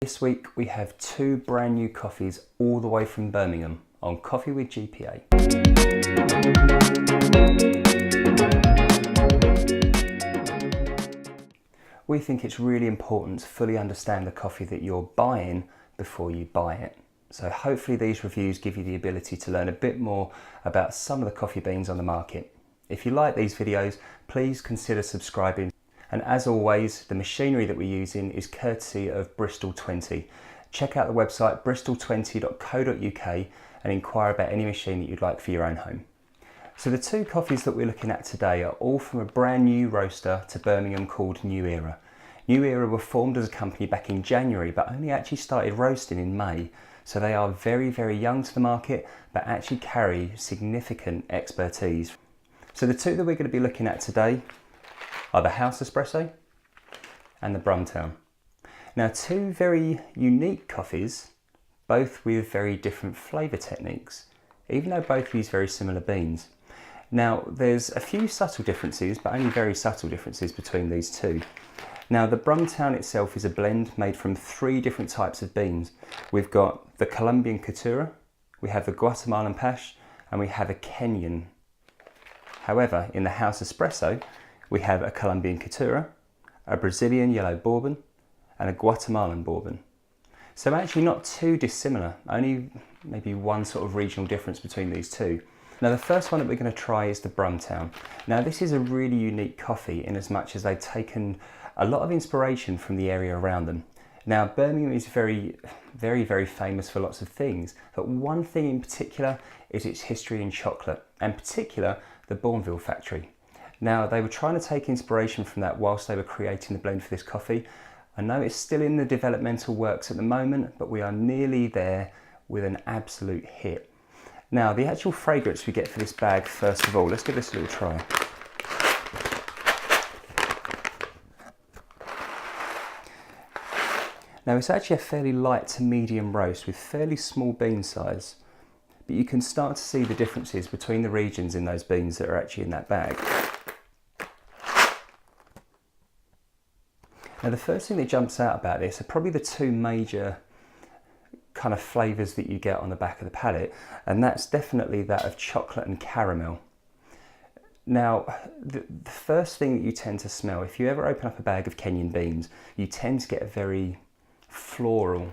This week we have two brand new coffees all the way from Birmingham on Coffee with GPA. We think it's really important to fully understand the coffee that you're buying before you buy it. So hopefully these reviews give you the ability to learn a bit more about some of the coffee beans on the market. If you like these videos, please consider subscribing. And as always, the machinery that we're using is courtesy of Bristol 20. Check out the website bristol20.co.uk and inquire about any machine that you'd like for your own home. So the two coffees that we're looking at today are all from a brand new roaster to Birmingham called New Era. New Era were formed as a company back in January, but only actually started roasting in May. So they are very, very young to the market, but actually carry significant expertise. So the two that we're going to be looking at today are the House Espresso and the Brum Town. Now, two very unique coffees, both with very different flavour techniques, even though both use very similar beans. Now, there's a few subtle differences, but only very subtle differences between these two. Now, the Brum Town itself is a blend made from three different types of beans. We've got the Colombian Couture, we have the Guatemalan Pash, and we have a Kenyan. However, in the House Espresso, we have a Colombian Couture, a Brazilian yellow bourbon, and a Guatemalan bourbon. So actually not too dissimilar, only maybe one sort of regional difference between these two. Now the first one that we're going to try is the Brum Town. Now this is a really unique coffee in as much as they've taken a lot of inspiration from the area around them. Now Birmingham is very famous for lots of things, but one thing in particular is its history in chocolate, and in particular the Bourneville factory. Now they were trying to take inspiration from that whilst they were creating the blend for this coffee. I know it's still in the developmental works at the moment, but we are nearly there with an absolute hit. Now the actual fragrance we get for this bag, first of all, let's give this a little try. Now it's actually a fairly light to medium roast with fairly small bean size, but you can start to see the differences between the regions in those beans that are actually in that bag. Now the first thing that jumps out about this are probably the two major kind of flavours that you get on the back of the palate, and that's definitely that of chocolate and caramel. Now the first thing that you tend to smell, if you ever open up a bag of Kenyan beans, you tend to get a very floral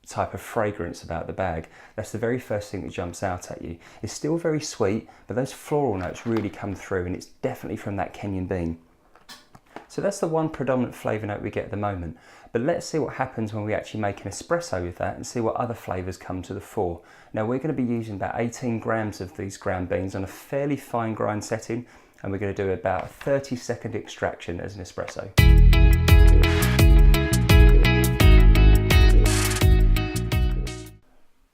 type of fragrance about the bag. That's the very first thing that jumps out at you. It's still very sweet, but those floral notes really come through, and it's definitely from that Kenyan bean. So that's the one predominant flavour note we get at the moment. But let's see what happens when we actually make an espresso with that and see what other flavours come to the fore. Now we're going to be using about 18 grams of these ground beans on a fairly fine grind setting, and we're going to do about a 30-second extraction as an espresso.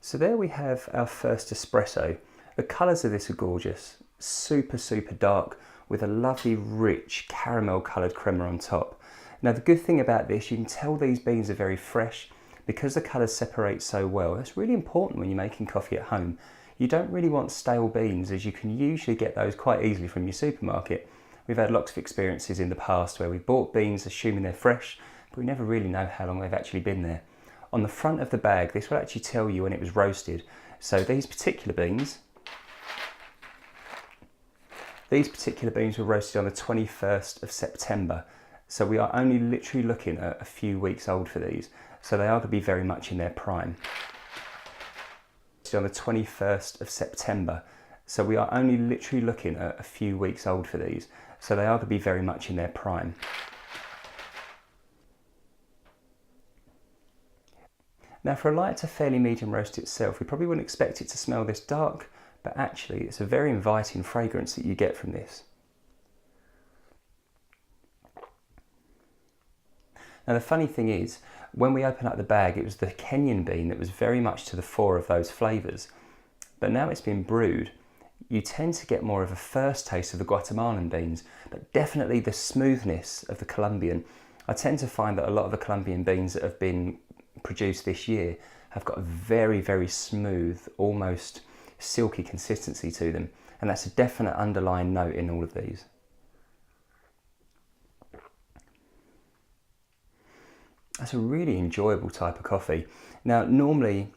So there we have our first espresso. The colours of this are gorgeous, super dark, with a lovely rich caramel coloured crema on top. Now the good thing about this, you can tell these beans are very fresh because the colours separate so well. That's really important when you're making coffee at home. You don't really want stale beans, as you can usually get those quite easily from your supermarket. We've had lots of experiences in the past where we bought beans assuming they're fresh, but we never really know how long they've actually been there. On the front of the bag, this will actually tell you when it was roasted. So these particular beans were roasted on the 21st of September. So we are only literally looking at a few weeks old for these. So they are going to be very much in their prime. On the 21st of September. So we are only literally looking at a few weeks old for these. So they are going to be very much in their prime. Now for a light to fairly medium roast itself, we probably wouldn't expect it to smell this dark, but actually it's a very inviting fragrance that you get from this. Now the funny thing is, when we open up the bag, it was the Kenyan bean that was very much to the fore of those flavours. But now it's been brewed, you tend to get more of a first taste of the Guatemalan beans, but definitely the smoothness of the Colombian. I tend to find that a lot of the Colombian beans that have been produced this year have got a very smooth, almost silky consistency to them, and that's a definite underlying note in all of these. That's a really enjoyable type of coffee. Now, normally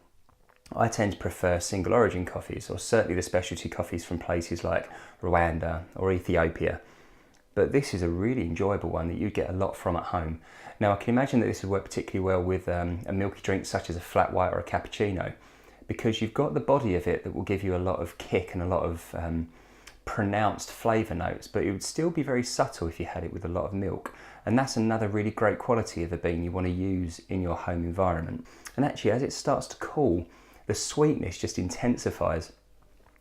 I tend to prefer single origin coffees, or certainly the specialty coffees from places like Rwanda or Ethiopia. But this is a really enjoyable one that you get a lot from at home. Now, I can imagine that this would work particularly well with a milky drink such as a flat white or a cappuccino, because you've got the body of it that will give you a lot of kick and a lot of pronounced flavour notes, but it would still be very subtle if you had it with a lot of milk. And that's another really great quality of the bean you want to use in your home environment. And actually, as it starts to cool, the sweetness just intensifies,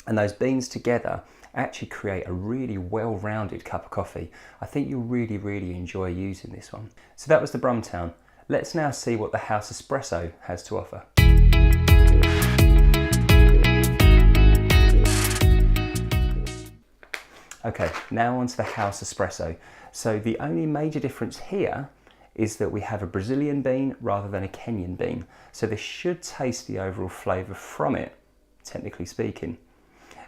and those beans together actually create a really well-rounded cup of coffee. I think you'll really enjoy using this one. So that was the Brum Town. Let's now see what the House Espresso has to offer. Okay, now onto the House Espresso. So the only major difference here is that we have a Brazilian bean rather than a Kenyan bean. So this should taste the overall flavour from it, technically speaking.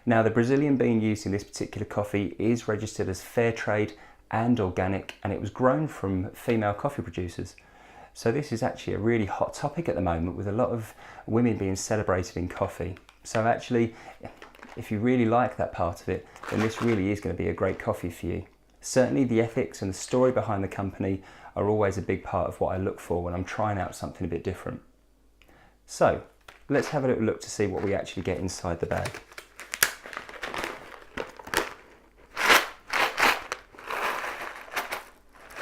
Now, the Brazilian bean used in this particular coffee is registered as fair trade and organic, and it was grown from female coffee producers. So this is actually a really hot topic at the moment, with a lot of women being celebrated in coffee. So actually, if you really like that part of it, then this really is going to be a great coffee for you. Certainly the ethics and the story behind the company are always a big part of what I look for when I'm trying out something a bit different. So let's have a little look to see what we actually get inside the bag.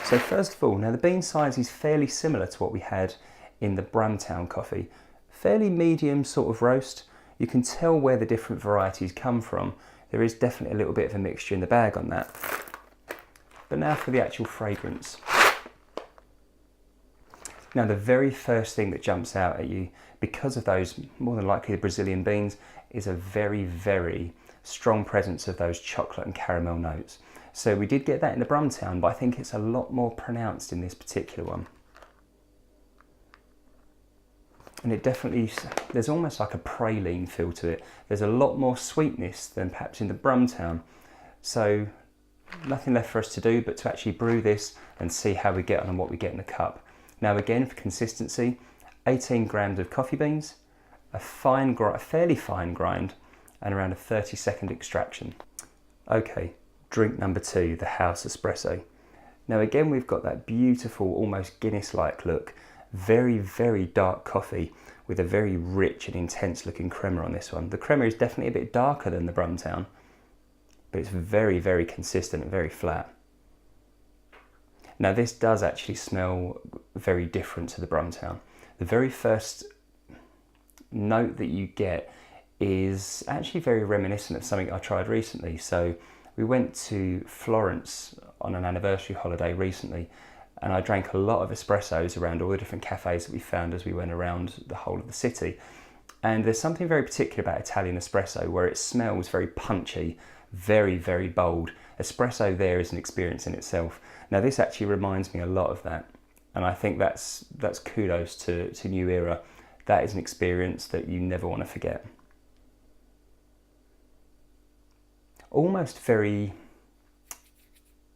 So first of all, now the bean size is fairly similar to what we had in the Brum Town coffee. Fairly medium sort of roast. You can tell where the different varieties come from. There is definitely a little bit of a mixture in the bag on that. But now for the actual fragrance. Now the very first thing that jumps out at you, because of those, more than likely the Brazilian beans, is a very strong presence of those chocolate and caramel notes. So we did get that in the Brum Town, but I think it's a lot more pronounced in this particular one. And it definitely, there's almost like a praline feel to it. There's a lot more sweetness than perhaps in the Brum Town. So nothing left for us to do but to actually brew this and see how we get on and what we get in the cup. Now again, for consistency, 18 grams of coffee beans, a fairly fine grind, and around a 30-second extraction. Okay, drink number 2, the House Espresso. Now again, we've got that beautiful, almost Guinness-like look. Very dark coffee with a very rich and intense looking crema on this one. The crema is definitely a bit darker than the Brum Town, but it's very consistent and very flat. Now this does actually smell very different to the Brum Town. The very first note that you get is actually very reminiscent of something I tried recently. So we went to Florence on an anniversary holiday recently, and I drank a lot of espressos around all the different cafes that we found as we went around the whole of the city. And there's something very particular about Italian espresso where it smells very punchy, very bold. Espresso there is an experience in itself. Now this actually reminds me a lot of that, and I think that's kudos to New Era. That is an experience that you never want to forget. Almost very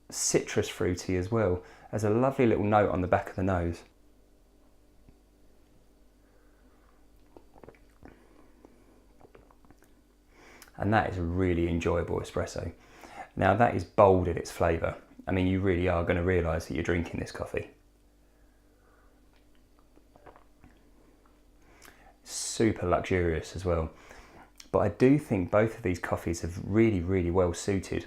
citrus fruity as well. There's a lovely little note on the back of the nose. And that is a really enjoyable espresso. Now that is bold in its flavour. I mean, you really are going to realise that you're drinking this coffee. Super luxurious as well. But I do think both of these coffees are really well suited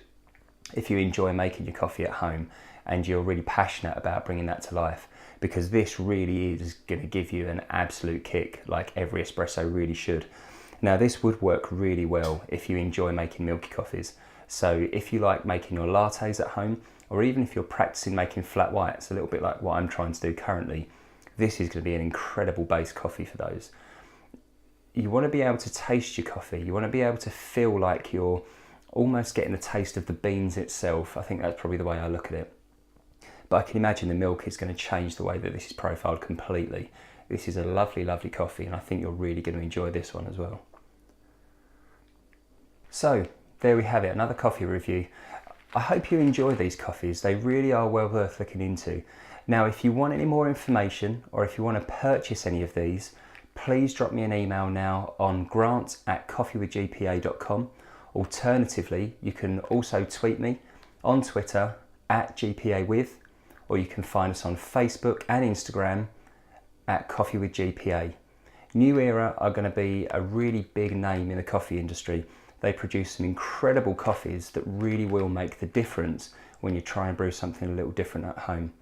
if you enjoy making your coffee at home and you're really passionate about bringing that to life, because this really is going to give you an absolute kick, like every espresso really should. Now this would work really well if you enjoy making milky coffees. So if you like making your lattes at home, or even if you're practicing making flat whites, a little bit like what I'm trying to do currently, this is going to be an incredible base coffee for those. You want to be able to taste your coffee. You want to be able to feel like you're almost getting a taste of the beans itself. I think that's probably the way I look at it. But I can imagine the milk is going to change the way that this is profiled completely. This is a lovely coffee, and I think you're really going to enjoy this one as well. So there we have it, another coffee review. I hope you enjoy these coffees. They really are well worth looking into. Now, if you want any more information or if you want to purchase any of these, please drop me an email now on grant@coffeewithgpa.com. Alternatively, you can also tweet me on Twitter @GPAwith, or you can find us on Facebook and Instagram @coffeewithgpa. New Era are going to be a really big name in the coffee industry. They produce some incredible coffees that really will make the difference when you try and brew something a little different at home.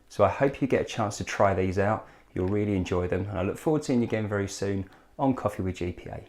So I hope you get a chance to try these out. You'll really enjoy them, and I look forward to seeing you again very soon on Coffee with GPA.